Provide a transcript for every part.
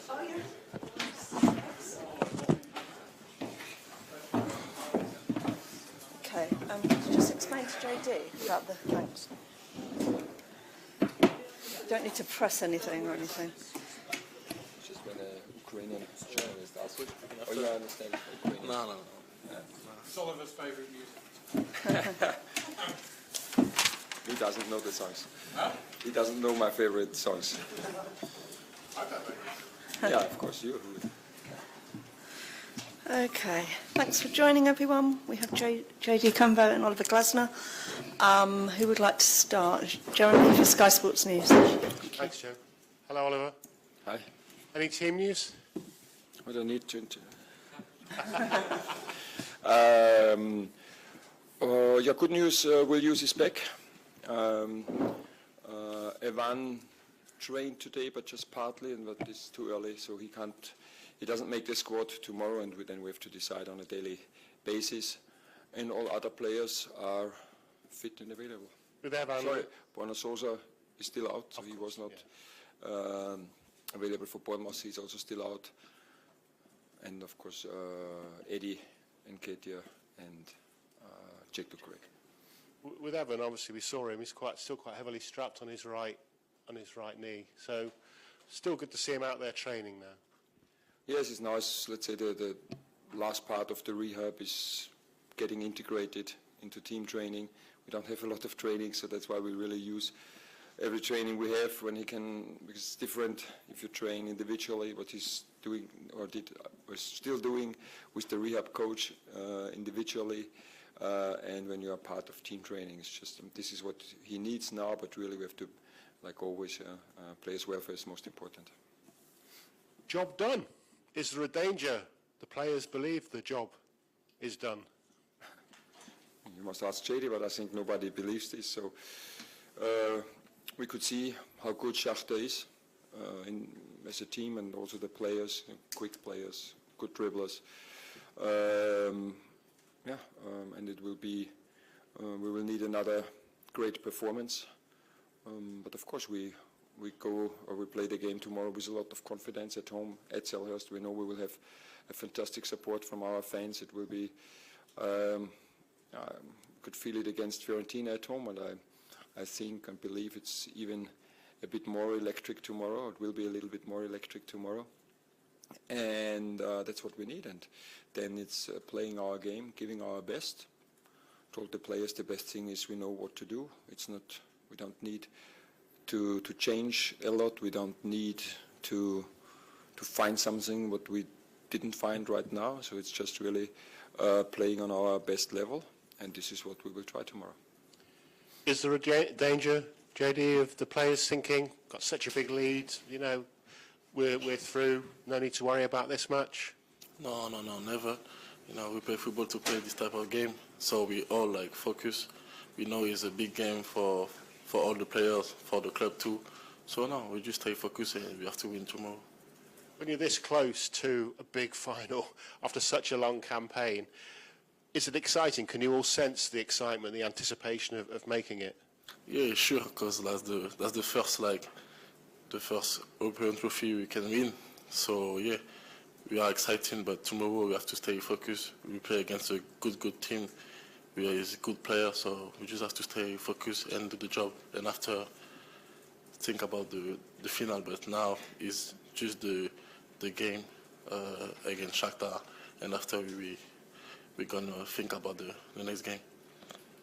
Oh, yeah. Okay, could you just explain to Jaydee about the thanks? You don't need to press anything or anything. Just when an Ukrainian journalist asks, oh, you understand Ukrainian? No. It's Oliver's favourite music. He doesn't know the songs. Huh? He doesn't know my favorite songs. I don't know. Yeah, of course, you. Okay, thanks for joining everyone. We have Jaydee Canvot and Oliver Glasner. Who would like to start? Jeremy for Sky Sports News. Thanks, Joe. Hello, Oliver. Hi. Any team news? I don't need to. Yeah, good news. Will use is back. Evan trained today, but just partly, and but it's too early, so he can't. He doesn't make the squad tomorrow, and then we have to decide on a daily basis. And all other players are fit and available. With Evan? Sorry, Borna Sosa is still out, so he was not available for Bournemouth. He's also still out. And of course, Eddie and Ketia and Jack Craig. With Evan, obviously we saw him. He's still quite heavily strapped on his right knee. So still good to see him out there training now. Yes, it's nice. Let's say the last part of the rehab is getting integrated into team training. We don't have a lot of training, so that's why we really use every training we have when he can, because it's different if you train individually, what he's doing or still doing with the rehab coach individually, and when you are part of team training. It's just this is what he needs now, but really we have to, like always, players' welfare is most important. Job done. Is there a danger the players believe the job is done? You must ask Jaydee, but I think nobody believes this. So we could see how good Shakhtar is as a team, and also the players, quick players, good dribblers. And it will be, we will need another great performance. But of course we go or we play the game tomorrow with a lot of confidence at home at Selhurst. We know we will have a fantastic support from our fans. It will be, could feel it against Fiorentina at home, and I think and believe it's even a bit more electric tomorrow. It will be a little bit more electric tomorrow, and that's what we need. And then it's playing our game, giving our best. Told the players the best thing is we know what to do. It's not, we don't need to change a lot. We don't need to find something what we didn't find right now. So it's just really playing on our best level, and this is what we will try tomorrow. Is there a danger, Jaydee, of the players thinking, got such a big lead, you know, we're through, no need to worry about this much? No, never. You know, we play football to play this type of game, so we all focus. We know it's a big game for all the players, for the club too. So no, we just stay focused and we have to win tomorrow. When you're this close to a big final after such a long campaign, is it exciting? Can you all sense the excitement, the anticipation of making it? Yeah, sure, because that's the first European trophy we can win. So yeah, we are excited, but tomorrow we have to stay focused. We play against a good team. We are a good player, so we just have to stay focused and do the job. And after, think about the final. But now is just the game against Shakhtar, and after we're gonna think about the next game.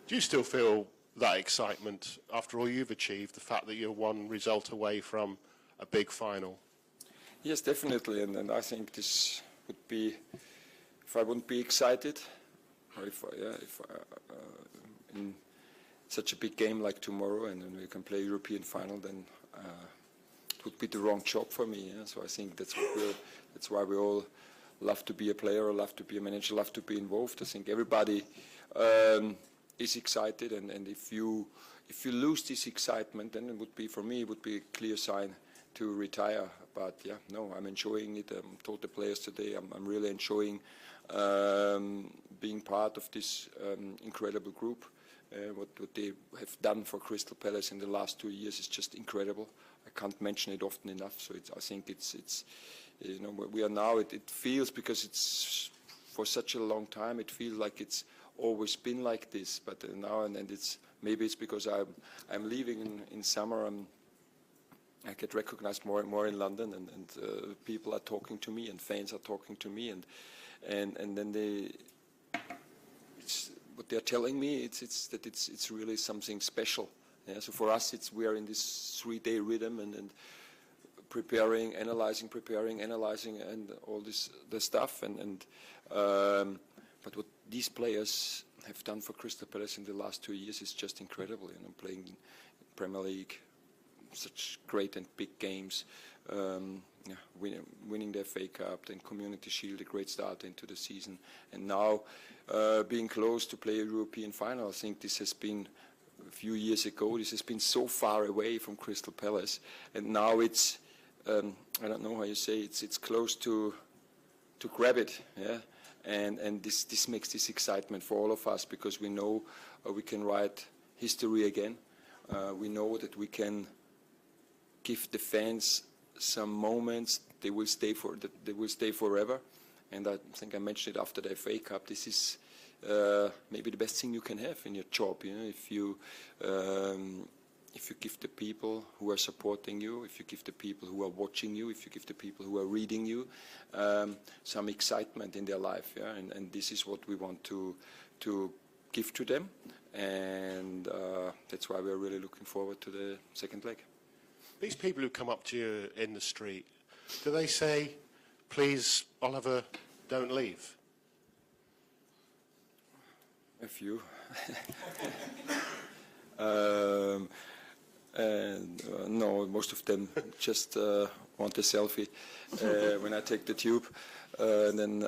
Do you still feel that excitement after all you've achieved, the fact that you're one result away from a big final? Yes, definitely, and I think this would be, if I wouldn't be excited, or if in such a big game like tomorrow, and then we can play European final, then it would be the wrong job for me. Yeah? So I think that's why we all love to be a player, or love to be a manager, love to be involved. I think everybody is excited, and if you lose this excitement, then it would be, for me, it would be a clear sign to retire. But yeah, no, I'm enjoying it. I told the players today I'm really enjoying being part of this incredible group. What they have done for Crystal Palace in the last 2 years is just incredible. can't mention it often enough. So I think it's you know, where we are now. It feels, because it's for such a long time, it feels like it's always been like this. But now and then, maybe it's because I'm leaving in summer. I get recognized more and more in London, and people are talking to me, and fans are talking to me, and then what they're telling me, it's really something special. Yeah, so for us, we are in this 3-day rhythm and preparing, analyzing, and all the stuff. But what these players have done for Crystal Palace in the last 2 years is just incredible. You know, playing Premier League, such great and big games, winning the FA Cup, then Community Shield, a great start into the season, and now being close to play a European final. I think this has been a few years ago. This has been so far away from Crystal Palace, and now it's I don't know how you say it's close to grab it, yeah. And this makes this excitement for all of us, because we know we can write history again. We know that we can give the fans some moments. They will stay forever. And I think I mentioned it after the FA Cup. This is maybe the best thing you can have in your job. You know, if you give the people who are supporting you, if you give the people who are watching you, if you give the people who are reading you some excitement in their life. Yeah, and this is what we want to give to them. And that's why we're really looking forward to the second leg. These people who come up to you in the street, do they say, please, Oliver, don't leave? A few. No, most of them just want a selfie when I take the tube. And then,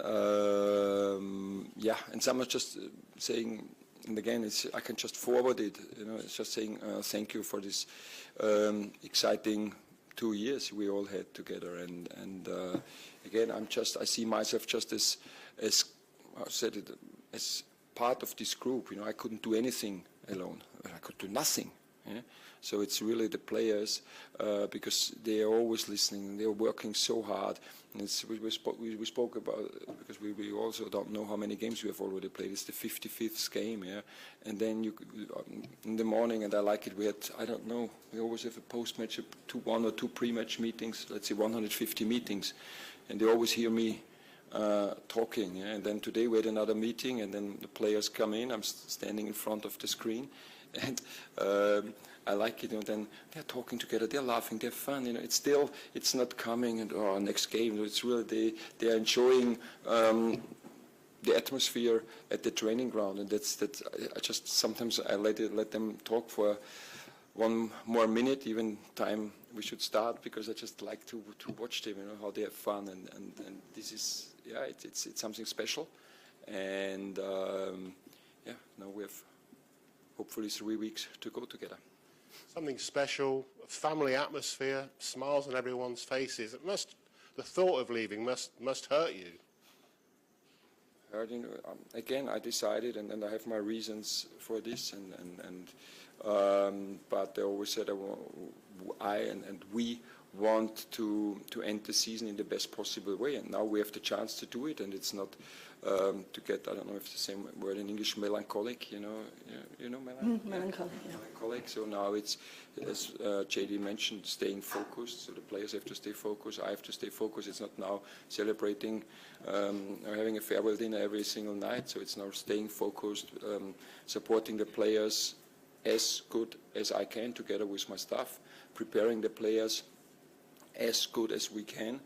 yeah, and some are just saying, and again, I can just forward it. You know, it's just saying thank you for this exciting 2 years we all had together. And again, I see myself just as I said it, as part of this group. You know, I couldn't do anything alone. I could do nothing. Yeah? So it's really the players, because they are always listening. They are working so hard. And we spoke about, because we also don't know how many games we have already played. It's the 55th game, yeah. And then in the morning, and I like it. We had, I don't know, we always have a post-match, one or two pre-match meetings. Let's say 150 meetings, and they always hear me talking. Yeah? And then today we had another meeting, and then the players come in. I'm standing in front of the screen, and I like it. And then they're talking together, they're laughing, they're fun. You know, it's not coming and next game. It's really they're enjoying the atmosphere at the training ground, and that's I just sometimes I let them talk for one more minute, even time we should start, because I just like to watch them. You know, how they have fun, and this is it's something special, and now we have hopefully 3 weeks to go together. Something special, a family atmosphere, smiles on everyone's faces. The thought of leaving must hurt you. Again, I decided, and I have my reasons for this, but I always said we want to end the season in the best possible way, and now we have the chance to do it, and it's not to get, I don't know if it's the same word in English, melancholic, you know Melancholic, yeah. Melancholic. So now it's, as Jaydee mentioned, staying focused. So the players have to stay focused. I have to stay focused. It's not now celebrating or having a farewell dinner every single night. So it's now staying focused, supporting the players as good as I can together with my staff, preparing the players as good as we can,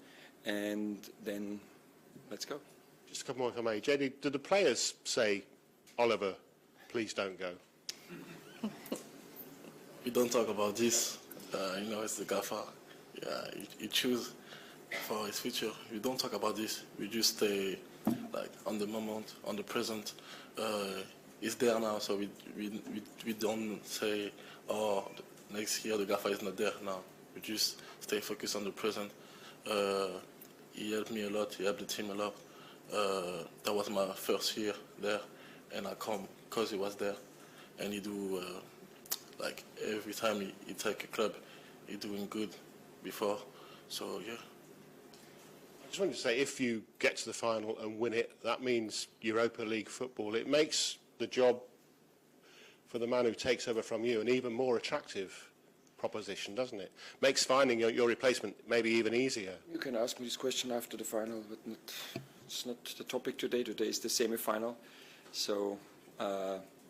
and then let's go. Just a couple more if I may. Jaydee, do the players say, Oliver, please don't go? We don't talk about this. You know, it's the gaffer. Yeah, he choose for his future. We don't talk about this. We just stay like on the moment, on the present. It's there now, so we don't say, oh, next year the gaffer is not there. No, we just stay focused on the present. He helped me a lot. He helped the team a lot. That was my first year there, and I come because he was there, and he do like every time he take a club, he doing good before. So yeah. I just wanted to say, if you get to the final and win it, that means Europa League football. It makes the job for the man who takes over from you an even more attractive proposition, doesn't it? Makes finding your replacement maybe even easier. You can ask me this question after the final, but it's not the topic today. Today is the semi-final. So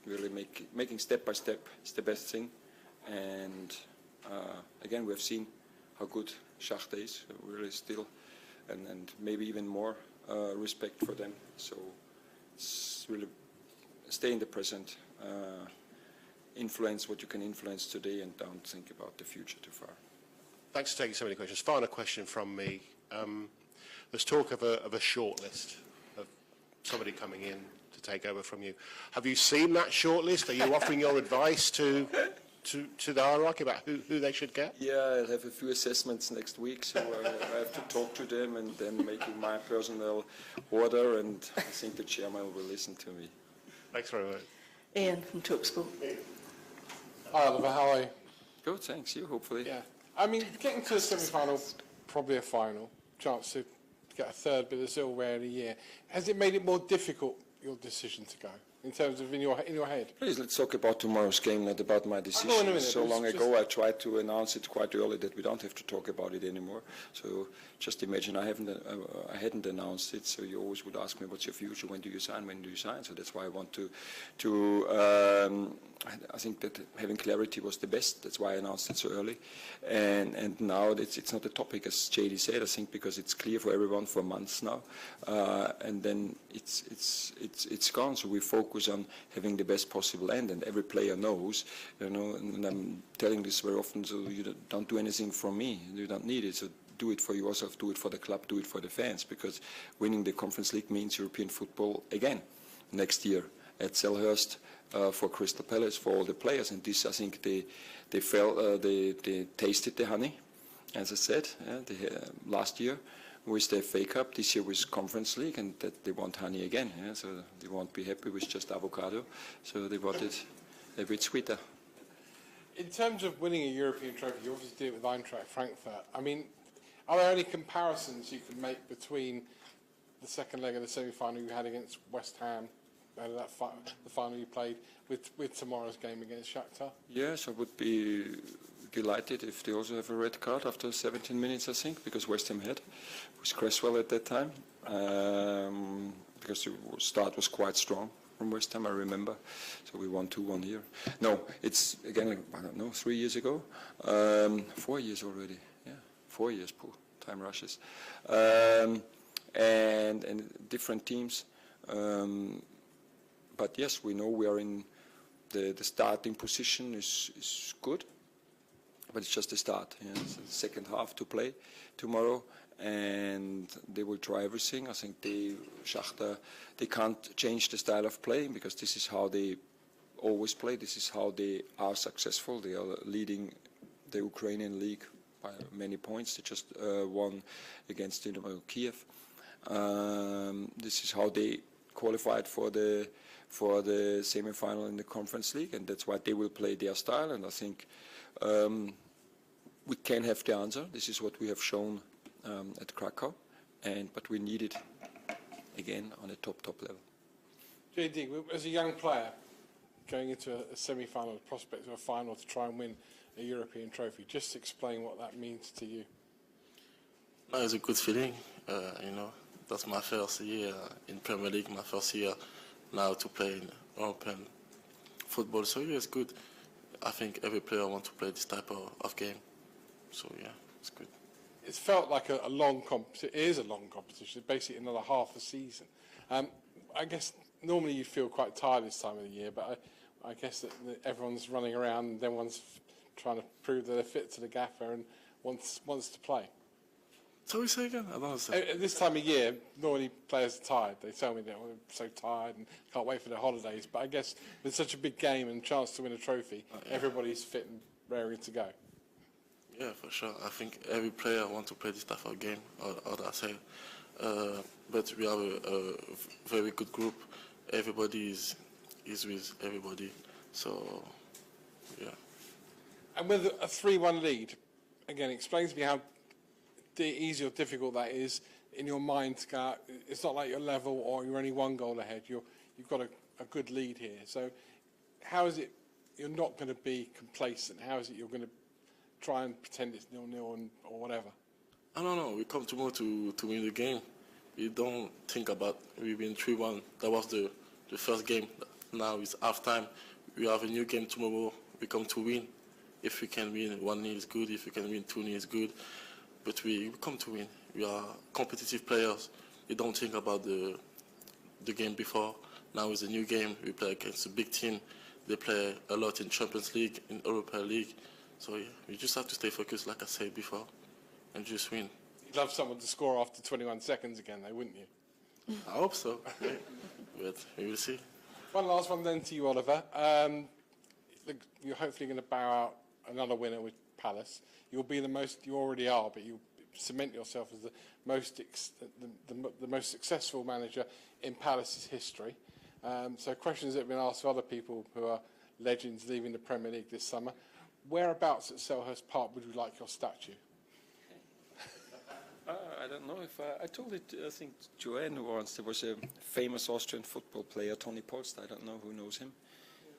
really making step by step is the best thing. And again, we have seen how good Shakhtar is. Really still, and maybe even more respect for them. So it's really stay in the present. Influence what you can influence today and don't think about the future too far. Thanks for taking so many questions. Final question from me. There's talk of a shortlist of somebody coming in to take over from you. Have you seen that shortlist? Are you offering your advice to the hierarchy about who they should get? Yeah, I'll have a few assessments next week, so I have to talk to them and then making my personal order, and I think the chairman will listen to me. Thanks very much. Ian from TalkSport. Hi Oliver, how are you? Good, thanks. You, hopefully. Yeah. I mean, getting to the semi-final, probably a final, chance to get a third, but it's all rare in a year. Has it made it more difficult, your decision to go, in terms of in your head? Please, let's talk about tomorrow's game, not about my in a decision. minute, So but long it's ago, I tried to announce it quite early that we don't have to talk about it anymore. So just imagine I hadn't announced it. So you always would ask me, "What's your future? When do you sign? When do you sign?" So that's why I want to. I think that having clarity was the best. That's why I announced it so early. And now it's not a topic, as Jaydee said. I think because it's clear for everyone for months now, and then it's gone. So we focus on having the best possible end, and every player knows, and I'm telling this very often. So you don't do anything from me. You don't need it. So do it for yourself. Do it for the club. Do it for the fans. Because winning the Conference League means European football again next year at Selhurst. For Crystal Palace, for all the players, and this I think they felt they tasted the honey, as I said. Last year with the FA Cup, this year with Conference League, and that they want honey again. Yeah? So they won't be happy with just avocado, so they want it a bit sweeter. In terms of winning a European trophy, you obviously did it with Eintracht Frankfurt. I mean, are there any comparisons you can make between the second leg of the semi-final you had against West Ham, the final you played, with tomorrow's game against Shakhtar? Yes, I would be delighted if they also have a red card after 17 minutes, I think, because West Ham had with Cresswell at that time, because the start was quite strong from West Ham, I remember. So we won 2-1 here. No, it's, again, I don't know, 3 years ago, 4 years already. Yeah, 4 years, poor time rushes. And different teams. But yes, we know we are in the starting position is good, but it's just the start. Yeah. It's the second half to play tomorrow, and they will try everything. I think Shakhtar, they can't change the style of playing because this is how they always play. This is how they are successful. They are leading the Ukrainian league by many points. They just won against Kiev. This is how they qualified for the semi-final in the Conference League, and that's why they will play their style. And I think we can have the answer. This is what we have shown at Krakow, but we need it again on a top level. Jaydee, as a young player going into a semi-final, the prospect of a final to try and win a European trophy, just explain what that means to you. It's a good feeling, That's my first year in Premier League, my first year now to play in European football. So yeah, it's good. I think every player wants to play this type of game. So yeah, it's good. It's felt like a long competition. It is a long competition, basically another half a season. I guess normally you feel quite tired this time of the year, but I guess that everyone's running around and everyone's trying to prove that they're fit to the gaffer and wants to play. So we say again? I don't understand. At this time of year, normally players are tired. They tell me they're so tired and can't wait for their holidays. But I guess with such a big game and chance to win a trophy, everybody's fit and raring to go. Yeah, for sure. I think every player wants to play this type of game, or I say. But we have a very good group. Everybody is with everybody. So, yeah. And with a 3-1 lead, again, explain to me how easy or difficult that is in your mind to go. It's not like you're level or you're only one goal ahead. You've got a good lead here. So how is it you're not going to be complacent? How is it you're going to try and pretend it's 0-0 or whatever? I don't know. We come tomorrow to win the game. We don't think about we win 3-1. That was the first game. Now it's half-time. We have a new game tomorrow. We come to win. If we can win 1-0 is good. If we can win 2-0 is good. But we come to win. We are competitive players. We don't think about the game before. Now it's a new game. We play against a big team. They play a lot in Champions League, in Europa League. So yeah, we just have to stay focused, like I said before, and just win. You'd love someone to score after 21 seconds again, though, wouldn't you? I hope so. Yeah. But we will see. One last one then to you, Oliver. You're hopefully going to bow out another winner with Palace. You'll be the most. You already are, but you cement yourself as the most successful manager in Palace's history. So questions that have been asked of other people who are legends leaving the Premier League this summer. Whereabouts at Selhurst Park would you like your statue? I don't know if I told it. I think Joanne once. There was a famous Austrian football player, Toni Polster. I don't know who knows him.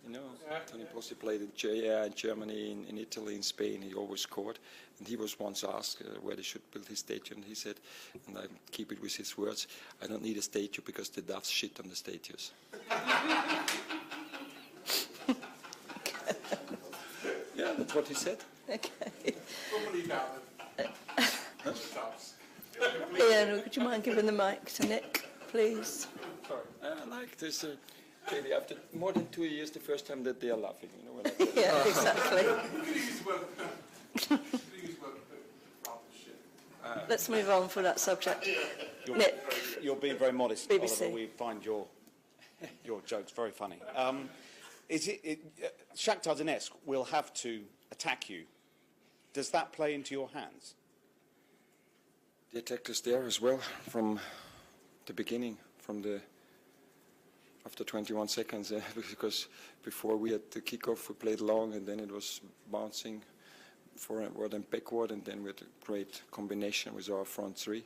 You know, Toni Polster played in Germany, in Italy, in Spain. He always scored. And he was once asked where they should build his statue. And he said, and I keep it with his words, I don't need a statue because the doves shit on the statues. Yeah, that's what he said. Okay. We'll believe that then. Ian, would you mind giving the mic to Nick, please? Sorry. I like this. Jaydee, after more than 2 years, the first time that they are laughing. You know, when I Yeah, exactly. Let's move on from that subject. Nick. You're being very modest, BBC. Oliver. We find your jokes very funny. Shakhtar Donetsk will have to attack you. Does that play into your hands? The attack is there as well from the beginning, after 21 seconds, because before we had the kickoff, we played long, and then it was bouncing forward and backward, and then we had a great combination with our front three.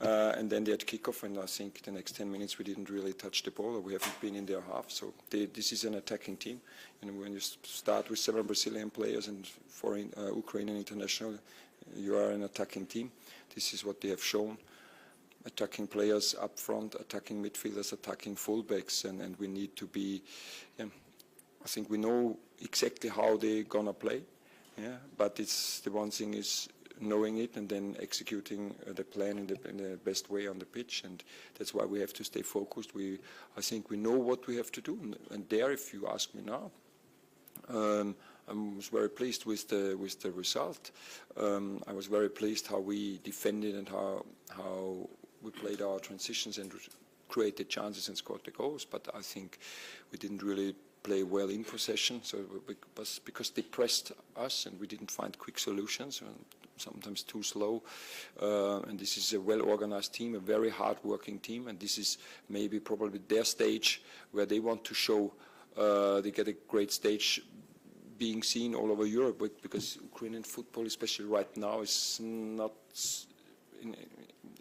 And then they had kickoff, and I think the next 10 minutes we didn't really touch the ball, or we haven't been in their half. So this is an attacking team. And when you start with 7 Brazilian players and 4 Ukrainian international, you are an attacking team. This is what they have shown. Attacking players up front, attacking midfielders, attacking fullbacks, and we need to be. I think we know exactly how they're gonna play. Yeah, but it's the one thing is knowing it and then executing the plan in the best way on the pitch, and that's why we have to stay focused. I think we know what we have to do, and there, if you ask me now, I was very pleased with the result. I was very pleased how we defended and how we played our transitions and created chances and scored the goals. But I think we didn't really play well in possession, so it was because they pressed us and we didn't find quick solutions, and sometimes too slow. And this is a well-organized team, a very hard-working team, and this is maybe probably their stage where they want to show they get a great stage being seen all over Europe, because Ukrainian football, especially right now, is not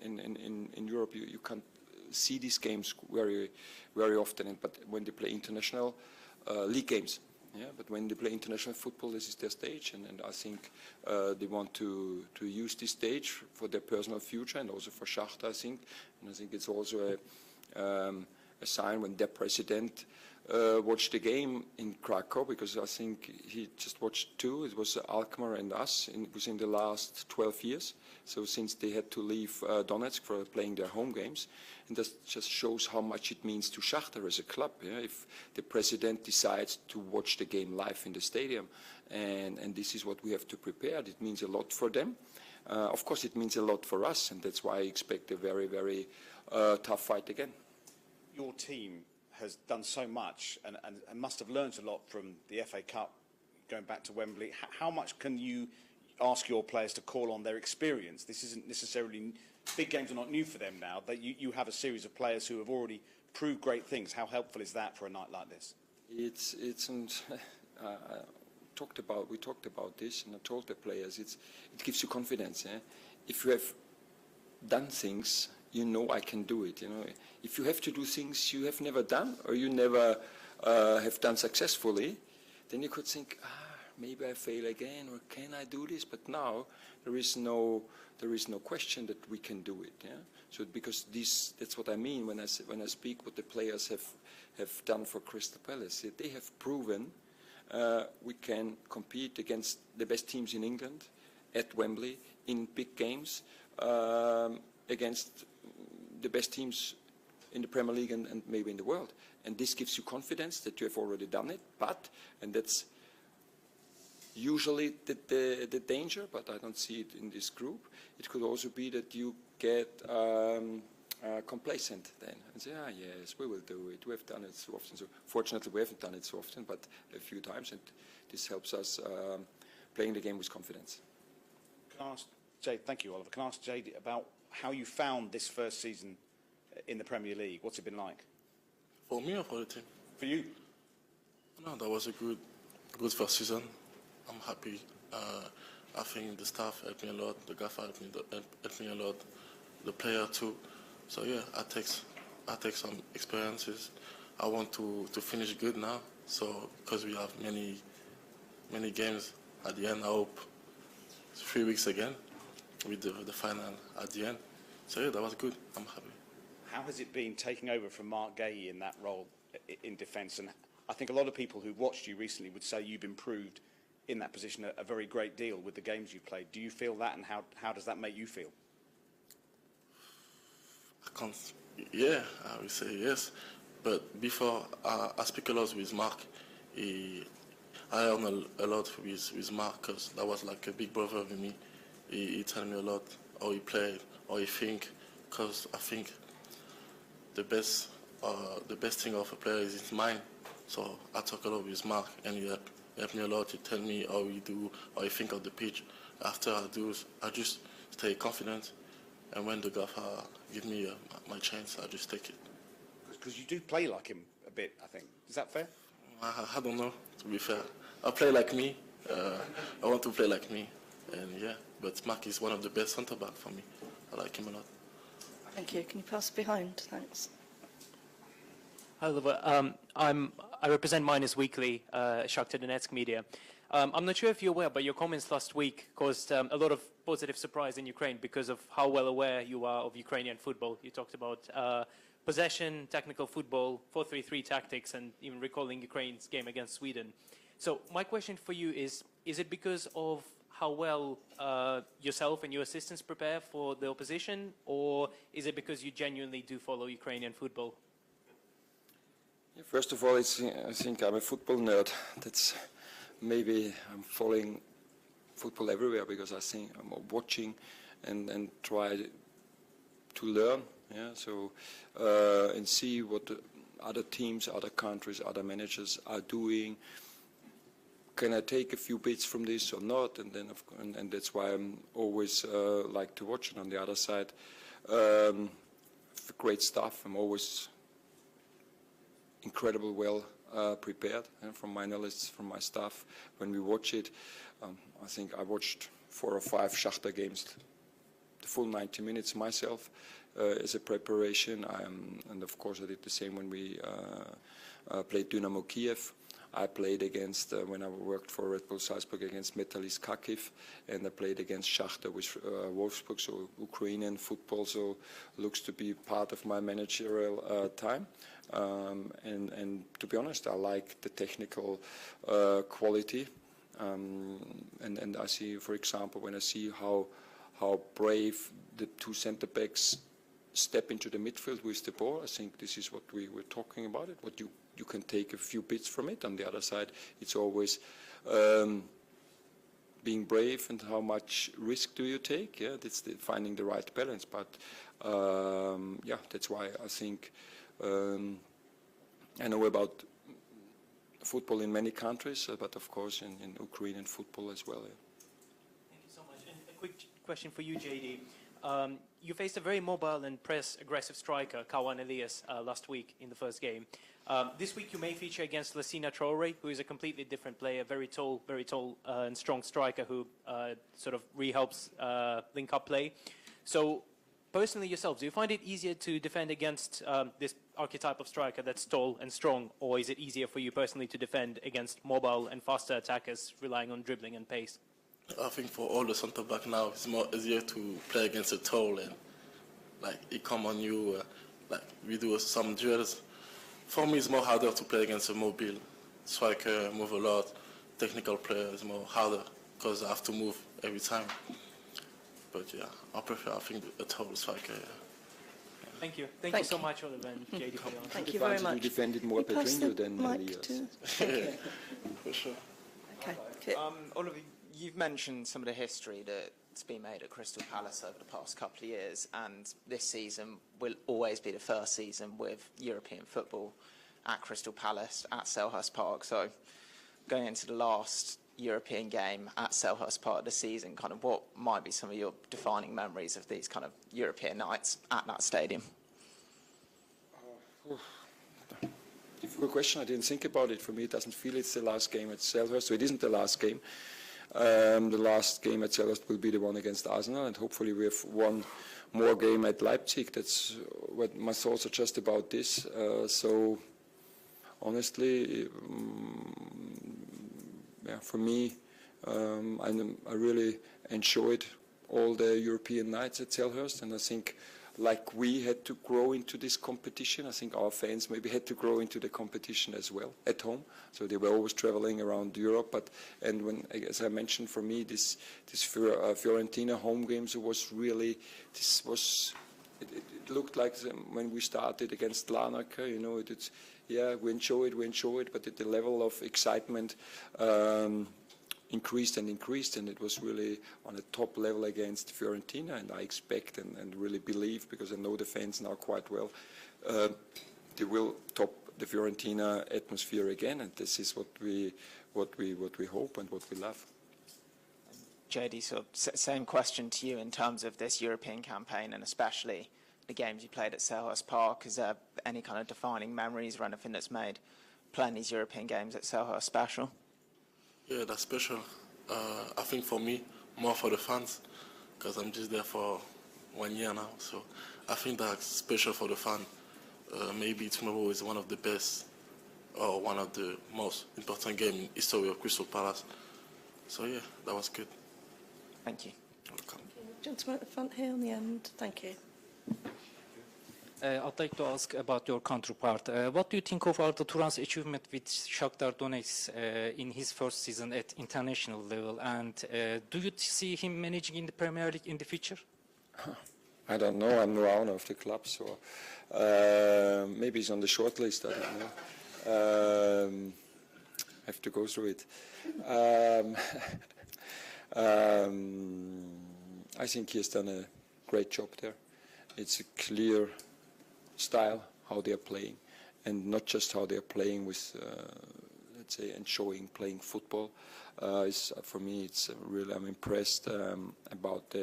in Europe. You can't see these games very, very often. But when they play international league games, but when they play international football, this is their stage, and I think they want to use this stage for their personal future and also for Shakhtar, I think. And I think it's also a sign when their president watched the game in Krakow, because I think he just watched 2. It was Alkmaar and us within the last 12 years. So since they had to leave Donetsk for playing their home games, and that just shows how much it means to Shakhtar as a club. If the president decides to watch the game live in the stadium, and this is what we have to prepare. It means a lot for them. Of course, it means a lot for us, and that's why I expect a very, very tough fight again. Your team has done so much and must have learned a lot from the FA Cup going back to Wembley. How much can you ask your players to call on their experience? This isn't necessarily, big games are not new for them now, that you have a series of players who have already proved great things. How helpful is that for a night like this? It's talked about this, and I told the players, it gives you confidence. If you have done things, you know I can do it. If you have to do things you have never done or you never have done successfully, then you could think, maybe I fail again, or can I do this? But now there is no question that we can do it. So because that's what I mean when I speak what the players have done for Crystal Palace. They have proven we can compete against the best teams in England at Wembley in big games, against the best teams in the Premier League and maybe in the world. And this gives you confidence that you have already done it. And that's usually the danger, but I don't see it in this group. It could also be that you get complacent then and say, yes, we will do it. We have done it so often. So fortunately, we haven't done it so often, but a few times, and this helps us playing the game with confidence. Can I ask thank you, Oliver. Can I ask Jaydee about how you found this first season in the Premier League? What's it been like? For me or for the team? For you? No, that was a good first season. I'm happy. I think the staff helped me a lot. The gaffer helped me a lot. The player too. So yeah, I take some experiences. I want to finish good now. So because we have many games at the end, I hope 3 weeks again with the final at the end. So yeah, that was good. I'm happy. How has it been taking over from Mark Gahey in that role in defence? And I think a lot of people who've watched you recently would say you've improved in that position a very great deal with the games you've played. Do you feel that, and how does that make you feel? Yeah, I would say yes. But before, I speak a lot with Mark. I learn a lot with Mark, because that was like a big brother with me. He told me a lot how he played, how he think, because I think the best thing of a player is his mind. So I talk a lot with Mark, and he helped me a lot. He tell me how he do, how he think of the pitch. After I just stay confident, and when the gaffer give me my chance, I just take it. Because you do play like him a bit, I think. Is that fair? I don't know, to be fair. I play like me. I want to play like me, and yeah. But Mark is one of the best centre back for me. I like him a lot. Thank you. Can you pass behind? Thanks. Hi, Oliver. I represent Miners Weekly, Shakhtar Donetsk media. I'm not sure if you're aware, but your comments last week caused a lot of positive surprise in Ukraine because of how well aware you are of Ukrainian football. You talked about possession, technical football, 4-3-3 tactics, and even recalling Ukraine's game against Sweden. So my question for you is it because of how well yourself and your assistants prepare for the opposition, or is it because you genuinely do follow Ukrainian football? First of all, I think I'm a football nerd. That's maybe I'm following football everywhere because I think I'm watching and try to learn. Yeah, so and see what other teams, other countries, other managers are doing. Can I take a few bits from this or not? And then, and that's why I'm always like to watch it. On the other side, great stuff. I'm always incredibly well prepared, and from my analysts, from my staff. When we watch it, I think I watched 4 or 5 Shakhtar games, the full 90 minutes myself as a preparation. And of course I did the same when we played Dynamo Kiev. I played against, when I worked for Red Bull Salzburg, against Metalist Kharkiv, and I played against Shakhtar with Wolfsburg, so Ukrainian football so looks to be part of my managerial time. And to be honest, I like the technical quality. And I see, for example, when I see how brave the 2 centre-backs step into the midfield with the ball, I think this is what we were talking about, what you can take a few bits from it. On the other side, it's always being brave and how much risk do you take. Yeah, that's finding the right balance. But yeah, that's why I think I know about football in many countries, but of course in Ukrainian football as well. Yeah. Thank you so much. And a quick question for you, Jaydee. You faced a very mobile and press-aggressive striker, Kawan Elias, last week in the first game. This week you may feature against Lassina Traore, who is a completely different player, very tall and strong striker who sort of helps link-up play. So, personally yourself, do you find it easier to defend against this archetype of striker that's tall and strong, or is it easier for you personally to defend against mobile and faster attackers relying on dribbling and pace? I think for all the centre back now, it's more easier to play against a tall and like he come on you, like we do some drills. For me, it's more harder to play against a mobile striker, move a lot. Technical player is more harder because I have to move every time. But yeah, I think, a tall striker. Yeah. Thank you. Thank you so much, Oliver and Jaydee, for the answer. Thank you very much. You defended more Pedrinho than mic Elias. Thank you. For sure. Okay. Kit. Oliver, you've mentioned some of the history that's been made at Crystal Palace over the past couple of years, and this season will always be the first season with European football at Crystal Palace, at Selhurst Park. So going into the last European game at Selhurst Park this season, kind of what might be some of your defining memories of these kind of European nights at that stadium? Difficult question. I didn't think about it. For me, it doesn't feel it's the last game at Selhurst, so it isn't the last game. The last game at Selhurst will be the one against Arsenal, and hopefully we have one more game at Leipzig. That's what my thoughts are just about this. So, honestly, yeah, for me, I really enjoyed all the European nights at Selhurst, and I think like we had to grow into this competition, I think our fans maybe had to grow into the competition as well at home. So they were always traveling around Europe. And when, as I mentioned, for me, this Fiorentina home games was really, it looked like when we started against Larnaca, you know, yeah, we enjoy it, but the level of excitement increased, and it was really on a top level against Fiorentina, and I expect and really believe, because I know the fans now quite well, they will top the Fiorentina atmosphere again, and this is what we hope and what we love. Jaydee, so same question to you in terms of this European campaign, and especially the games you played at Selhurst Park. Is there any kind of defining memories or anything that's made playing these European games at Selhurst special? Yeah, that's special. I think for me, more for the fans, because I'm just there for 1 year now. So I think that's special for the fan. Maybe tomorrow is one of the best or one of the most important games in history of Crystal Palace. So yeah, that was good. Thank you. Welcome. Gentleman at the front here on the end. Thank you. I'd like to ask about your counterpart. What do you think of Arda Turan's achievement with Shakhtar Donetsk in his first season at international level? And do you see him managing in the Premier League in the future? I don't know. I'm no owner of the club, so maybe he's on the short list. I don't know. I have to go through it. I think he has done a great job there. It's a clear style how they are playing, and not just how they are playing with, let's say, enjoying playing football. For me, it's really, I'm impressed about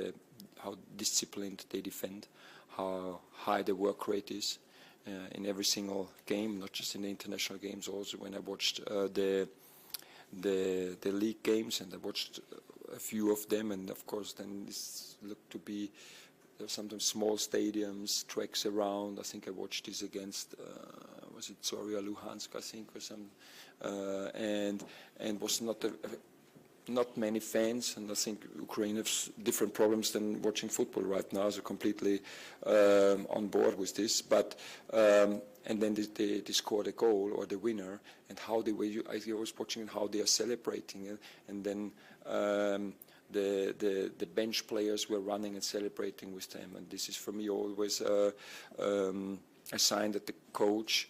how disciplined they defend, how high the work rate is in every single game, not just in the international games. Also, when I watched the league games, and I watched a few of them, and of course, then this looked to be. There were sometimes small stadiums, tracks around. I think I watched this against, was it Zorya Luhansk, I think, or some, and was not many fans. And I think Ukraine has different problems than watching football right now, so completely on board with this. But and then they scored a goal or the winner, and how they were. I was watching how they are celebrating it, and then. The bench players were running and celebrating with them, and this is for me always a sign that the coach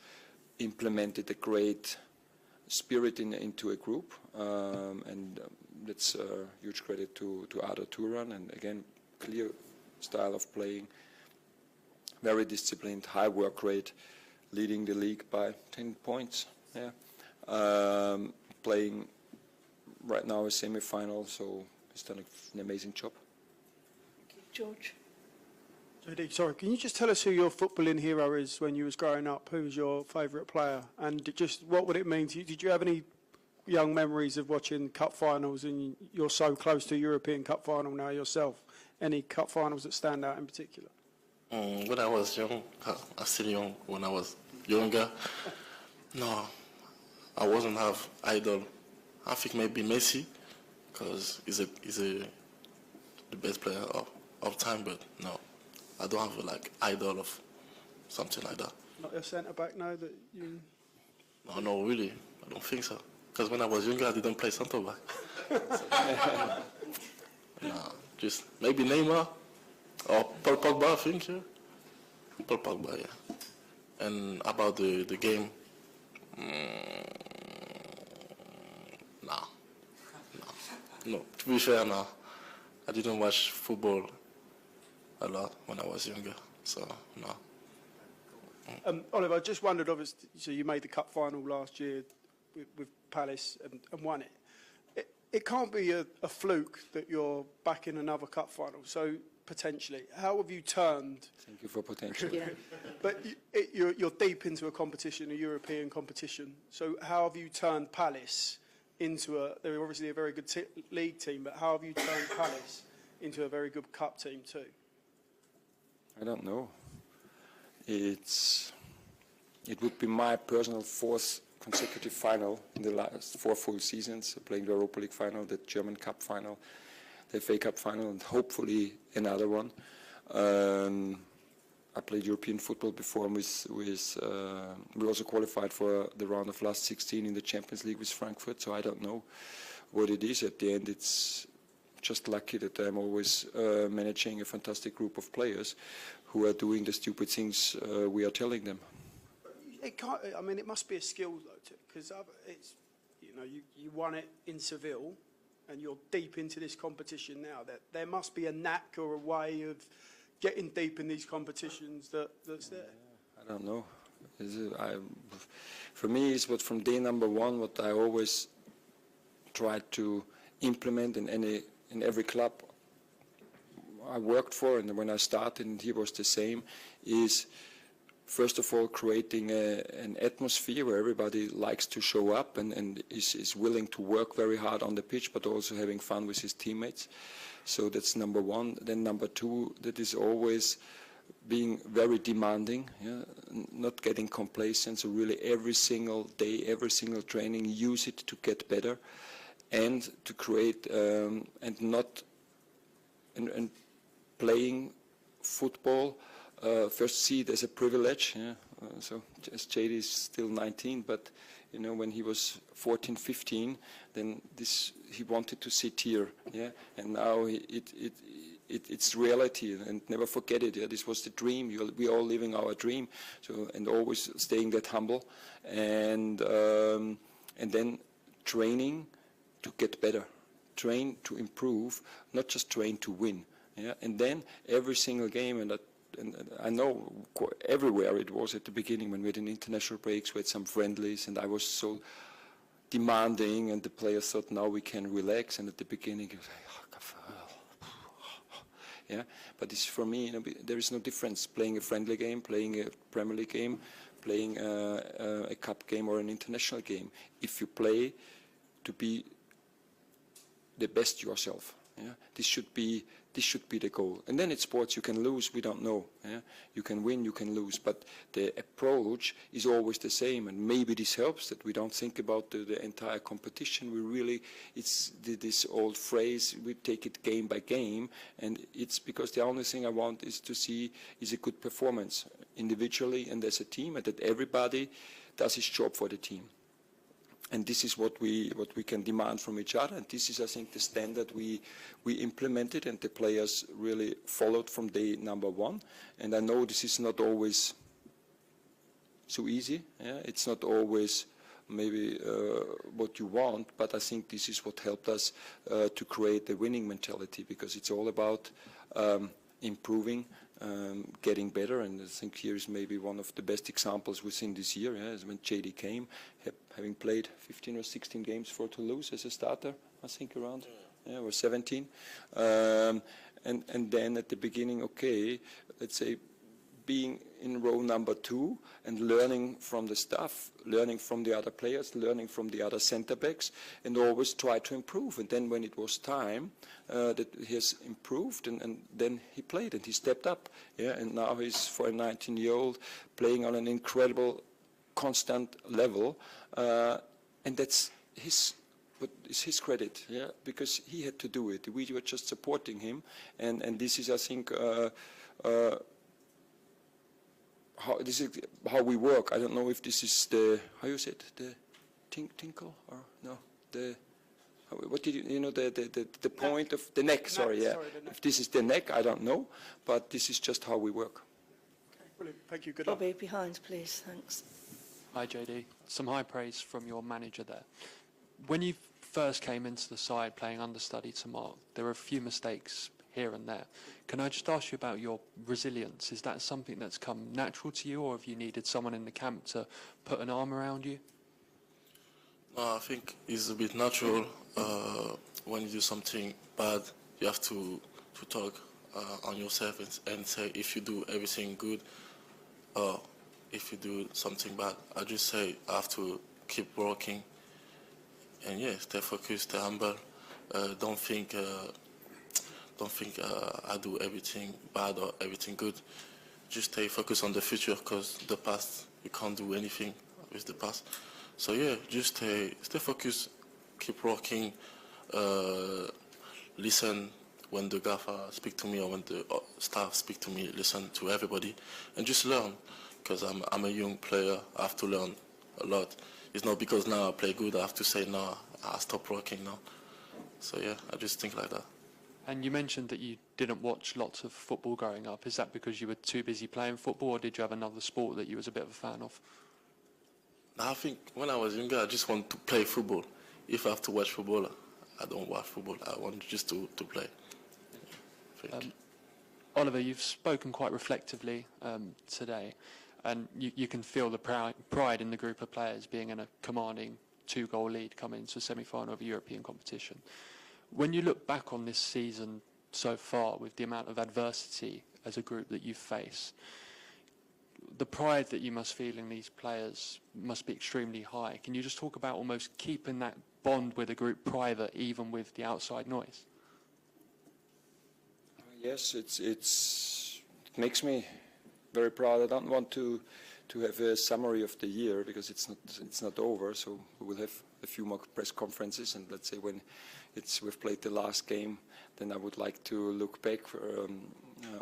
implemented a great spirit into a group, and that's a huge credit to Arda Turan. And again, clear style of playing, very disciplined, high work rate, leading the league by 10 points. Yeah, playing right now a semi-final, so. He's done an amazing job. Thank you. George. Jaydee, sorry, can you just tell us who your footballing hero is when you was growing up? Who was your favourite player? And just what would it mean to you? Did you have any young memories of watching cup finals, and you're so close to a European Cup final now yourself? Any cup finals that stand out in particular? When I was young, I still young. When I was younger, no, I wasn't have idol. I think maybe Messi, because he's the best player of time. But no, I don't have like idol of something like that. Not your centre back, no. That you. No, really, I don't think so. Because when I was younger, I didn't play centre back. No, just maybe Neymar or Paul Pogba, I think. Yeah. Paul Pogba, yeah. And about the game, no. To be fair, no. I didn't watch football a lot when I was younger, so no. Oliver, I just wondered, obviously, so you made the cup final last year with Palace and won it. It can't be a fluke that you're back in another cup final, so potentially. How have you turned? Thank you for potential. Yeah. But you're deep into a competition, a European competition, so how have you turned Palace into they're obviously a very good league team, but how have you turned Palace into a very good cup team too? I don't know. It would be my personal fourth consecutive final in the last 4 full seasons, playing the Europa League final, the German Cup final, the FA Cup final, and hopefully another one. I played European football before. We also qualified for the round of last 16 in the Champions League with Frankfurt, so I don't know what it is. At the end, it's just lucky that I'm always managing a fantastic group of players who are doing the stupid things we are telling them. It can't. I mean, it must be a skill though, because it's you won it in Seville, and you're deep into this competition now. That there must be a knack or a way of getting deep in these competitions that's there. I don't know. For me, it's what from day number one, what I always tried to implement in every club I worked for, and when I started, and he was the same, is first of all creating an atmosphere where everybody likes to show up and is willing to work very hard on the pitch, but also having fun with his teammates. So that's number one. Then number two, that is always being very demanding, not getting complacent. So really every single day, every single training, use it to get better, and to create and playing football. First see it as a privilege. So as Jaydee is still 19, but when he was 14, 15, then he wanted to sit here. And now it's reality, and never forget it. This was the dream. We all living our dream. So, and always staying that humble, and then training to get better, train to improve, not just train to win. And then every single game, and I know everywhere it was at the beginning when we had international breaks, we had some friendlies, and I was so demanding, and the players thought now we can relax, and at the beginning it was like, but this for me, there is no difference playing a friendly game, playing a Premier League game, playing a cup game or an international game. If you play to be the best yourself, this should be the goal. And then in sports you can lose, we don't know. You can win, you can lose, but the approach is always the same. And maybe this helps that we don't think about the entire competition. We really, it's this old phrase, we take it game by game, and it's because the only thing I want is to see is a good performance individually and as a team, and that everybody does his job for the team. And this is what we can demand from each other, and this is, I think, the standard we implemented, and the players really followed from day number one. And I know this is not always so easy. It's not always maybe what you want, but I think this is what helped us to create the winning mentality, because it's all about improving, getting better. And I think here is maybe one of the best examples we've seen this year, is when Jaydee came, having played 15 or 16 games for Toulouse as a starter, I think around, or 17. And then at the beginning, let's say, being in row number 2 and learning from the staff, learning from the other players, learning from the other centre-backs, and always try to improve. And then when it was time that he has improved, and then he played and he stepped up. Yeah, and now he's, for a 19-year-old, playing on an incredible, constant level, and that's his. But it's his credit, yeah, because he had to do it. We were just supporting him, and this is, I think, how we work. I don't know if this is the, how you say it, the tinkle or no, what did you know, the point of the neck, sorry, yeah. If this is the neck, I don't know, but this is just how we work. Okay, brilliant. Thank you. Good luck. Bobby, behind, please. Thanks. Hi, Jaydee. Some high praise from your manager there. When you first came into the side playing understudy to Mark, there were a few mistakes here and there. Can I just ask you about your resilience? Is that something that's come natural to you, or have you needed someone in the camp to put an arm around you? No, I think it's a bit natural. When you do something bad, you have to talk on yourself and say if you do everything good, or if you do something bad. I just say I have to keep working. And yeah, stay focused, stay humble. Don't think I do everything bad or everything good. Just stay focused on the future, because the past, you can't do anything with the past. So yeah, just stay focused, keep working, listen when the gaffer speak to me or when the staff speak to me, listen to everybody, and just learn, because I'm a young player, I have to learn a lot. It's not because now I play good, I have to say, no, I stop working now. So yeah, I just think like that. And you mentioned that you didn't watch lots of football growing up. Is that because you were too busy playing football, or did you have another sport that you was a bit of a fan of? I think when I was younger, I just want to play football. If I have to watch football, I don't watch football. I want just to play. Oliver, you've spoken quite reflectively today, and you can feel the pride in the group of players being in a commanding 2-goal lead coming into a semi-final of a European competition. When you look back on this season so far, with the amount of adversity as a group that you've faced, the pride that you must feel in these players must be extremely high. Can you just talk about almost keeping that bond with a group private, even with the outside noise? Yes, it makes me very proud. I don't want to have a summary of the year, because it's not over. So we will have a few more press conferences, and let's say when we've played the last game, then I would like to look back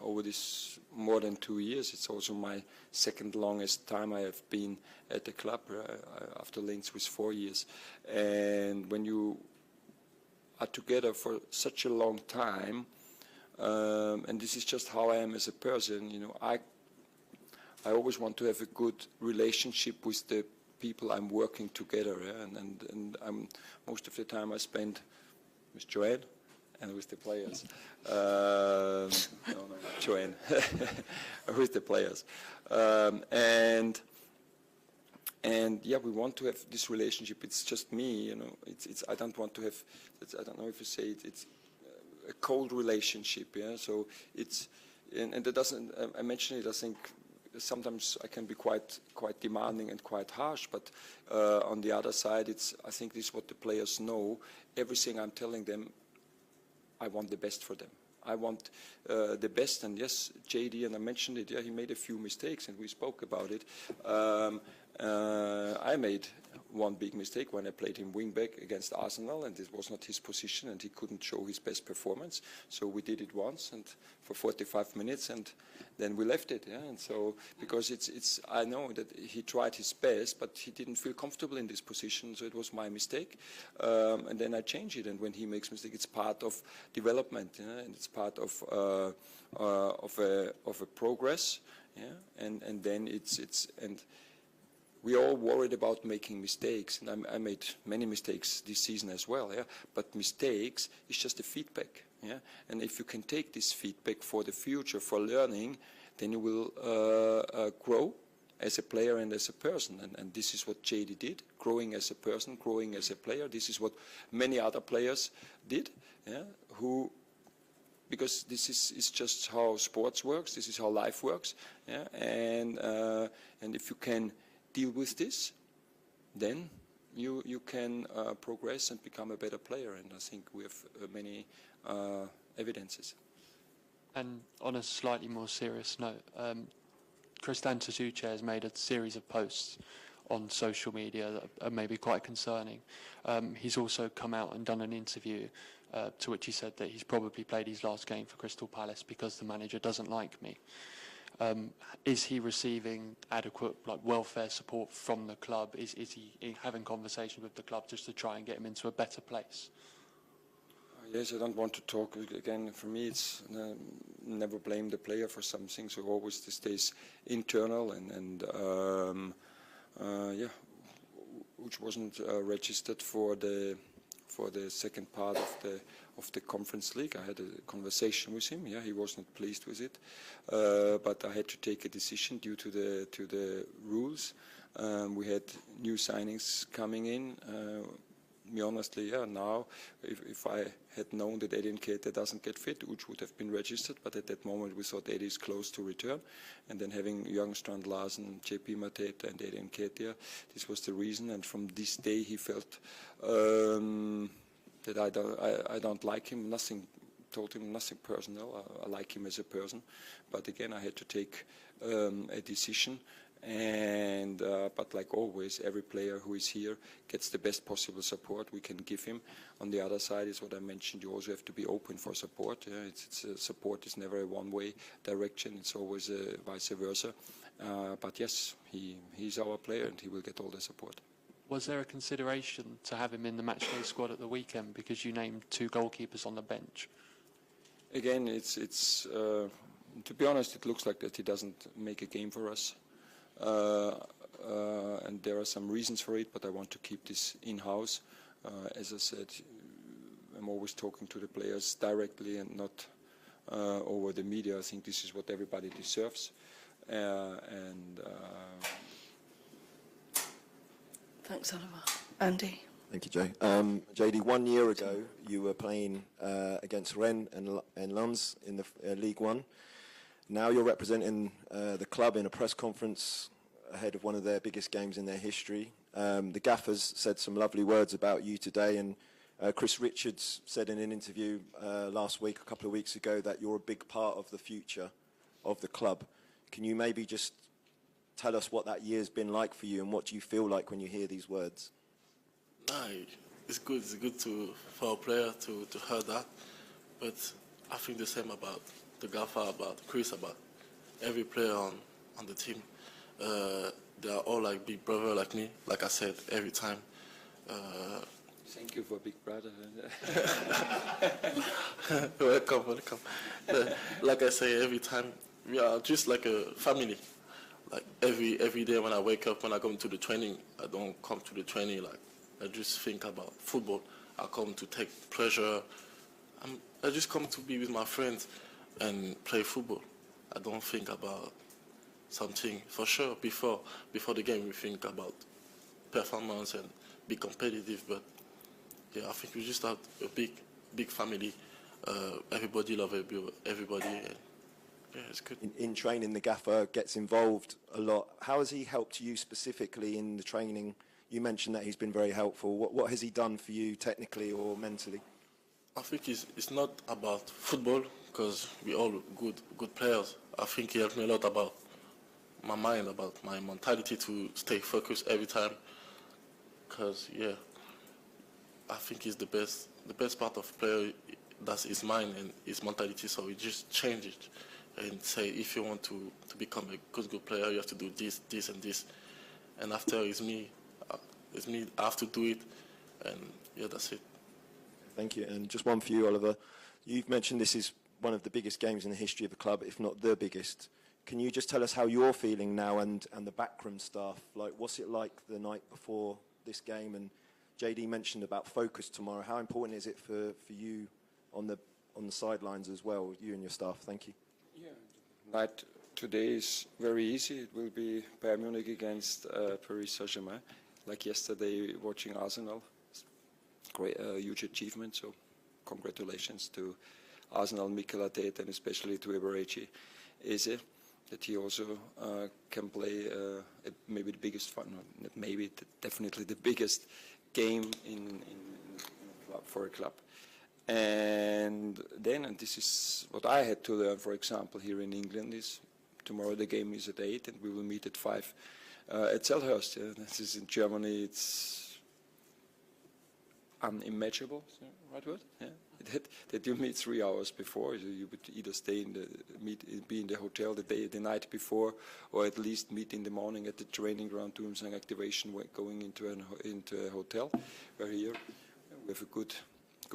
over this more than 2 years. It's also my second longest time I have been at the club, after Linz was 4 years. And when you are together for such a long time, and this is just how I am as a person, you know, I always want to have a good relationship with the people I'm working together, yeah? and most of the time I spend with Joanne and with the players. No, Joanne, with the players. And yeah, we want to have this relationship. It's just me, you know. I don't want to have. I don't know if you say it. It's a cold relationship, yeah. So it's and it doesn't. I mention it. I think sometimes I can be quite demanding and quite harsh, but on the other side, I think this is what the players know. Everything I'm telling them, I want the best for them. I want the best, and yes, Jaydee, and I mentioned it, yeah, he made a few mistakes, and we spoke about it. I made one big mistake when I played him wing-back against Arsenal, and it was not his position, and he couldn't show his best performance. So we did it once, and for 45 minutes, and then we left it. Yeah? And so, because I know that he tried his best, but he didn't feel comfortable in this position, so it was my mistake. And then I change it, and when he makes mistake, it's part of development, yeah? And it's part of a progress. Yeah? And then and we're all worried about making mistakes, and I made many mistakes this season as well. Yeah, but mistakes is just a feedback. Yeah, and if you can take this feedback for the future, for learning, then you will grow as a player and as a person. And this is what Jaydee did, growing as a person, growing as a player. This is what many other players did, yeah, who because this is just how sports works. This is how life works. Yeah, and if you can deal with this, then you can progress and become a better player. And I think we have many evidences. And on a slightly more serious note, Tristan Tsuche has made a series of posts on social media that are maybe quite concerning. He's also come out and done an interview to which he said that he's probably played his last game for Crystal Palace because the manager doesn't like me. Is he receiving adequate welfare support from the club? Is he having conversations with the club just to try and get him into a better place? Yes, I don't want to talk again. For me, it's never blame the player for something. So always this stays internal, and which wasn't registered for the second part of the Conference League. I had a conversation with him. Yeah, he was not pleased with it, but I had to take a decision due to the rules. We had new signings coming in. Me honestly, now, if I had known that Jaydee Canvot doesn't get fit, which would have been registered, but at that moment we thought Jaydee is close to return, and then having Strand Larsen, JP Mateta and Jaydee Canvot, this was the reason. And from this day he felt that I don't like him. Told him nothing personal. I like him as a person, but again I had to take a decision. And but like always, every player who is here gets the best possible support we can give him. On the other side is what I mentioned. You also have to be open for support. Yeah? Support is never a one-way direction. It's always vice versa. But yes, he's our player, and he will get all the support. Was there a consideration to have him in the matchday squad at the weekend because you named 2 goalkeepers on the bench? Again, it's to be honest, it looks like that he doesn't make a game for us. And there are some reasons for it, but I want to keep this in-house. As I said, I'm always talking to the players directly and not over the media. I think this is what everybody deserves. Thanks, Oliver. Andy. Thank you, Jay. Jaydee, 1 year ago, you were playing against Rennes and Lens in the League One. Now you're representing the club in a press conference ahead of one of their biggest games in their history. The gaffers said some lovely words about you today, and Chris Richards said in an interview last week, a couple of weeks ago, that you're a big part of the future of the club. Can you maybe just tell us what that year's been like for you, and what do you feel like when you hear these words? It's good. It's good for a player to hear that, but I think the same about the gaffer, about Chris, about every player on the team. They are all like big brother like me, like I said, every time. Thank you for big brother. Welcome. Like I say, every time, we are just like a family. Like every day when I wake up, when I come to the training, I don't come to the training like I just think about football. I come to take pleasure. I just come to be with my friends and play football. I don't think about something. For sure, before the game, we think about performance and be competitive. But yeah, I think we just have a big family. Everybody love everybody. And yeah, it's good. In training, the gaffer gets involved a lot. How has he helped you specifically in the training? You mentioned that he's been very helpful. What has he done for you technically or mentally? I think it's not about football, because we're all good players. I think he helped me a lot about my mind, about my mentality to stay focused every time. Because yeah, I think he's the best part of player. That's his mind and his mentality. So we just change it and say, if you want to become a good player, you have to do this, and this. And after it's me. I have to do it, and yeah, that's it. Thank you. And just one for you, Oliver. You've mentioned this is one of the biggest games in the history of the club, if not the biggest. Can you just tell us how you're feeling now and the backroom staff? Like, what's it like the night before this game? And Jaydee mentioned about focus tomorrow. How important is it for you on the sidelines as well, you and your staff? Thank you. Yeah, night today is very easy. It will be Bayern Munich against Paris Saint-Germain. Like yesterday, watching Arsenal. Great, huge achievement. So, congratulations to Arsenal Mikel Arteta and especially to Eberechi Eze, that he also can play maybe the biggest fun, not maybe, definitely the biggest game in club, for a club. And then, and this is what I had to learn, for example, here in England, is tomorrow the game is at 8 and we will meet at 5 at Selhurst. This is in Germany, it's unimaginable, is that the right word? Yeah. That you meet 3 hours before. So you would either stay be in the hotel the night before, or at least meet in the morning at the training ground, doing some activation, going into a hotel. Where here we have a good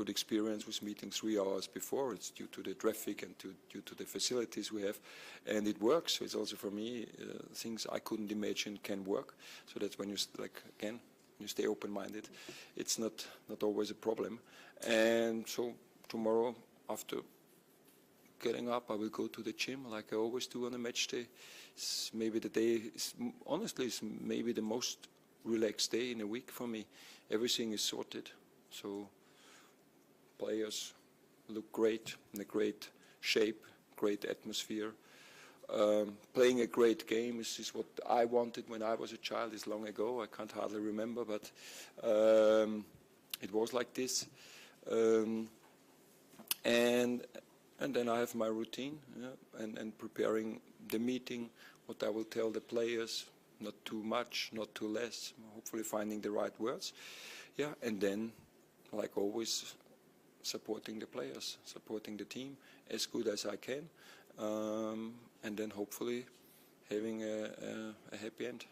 experience with meeting 3 hours before. It's due to the traffic and due to the facilities we have, and it works. So it's also for me things I couldn't imagine can work. So that's when you you stay open-minded. It's not always a problem. And so tomorrow, after getting up, I will go to the gym like I always do on a match day. It's maybe the day, honestly, it's maybe the most relaxed day in a week for me. Everything is sorted. So players look great, in a great shape, great atmosphere. Playing a great game is what I wanted when I was a child. It's long ago. I can't hardly remember, but it was like this. And then I have my routine, and preparing the meeting, what I will tell the players, not too much, not too less, hopefully finding the right words. Yeah, and then, like always, supporting the players, supporting the team as good as I can. And then hopefully having a happy end.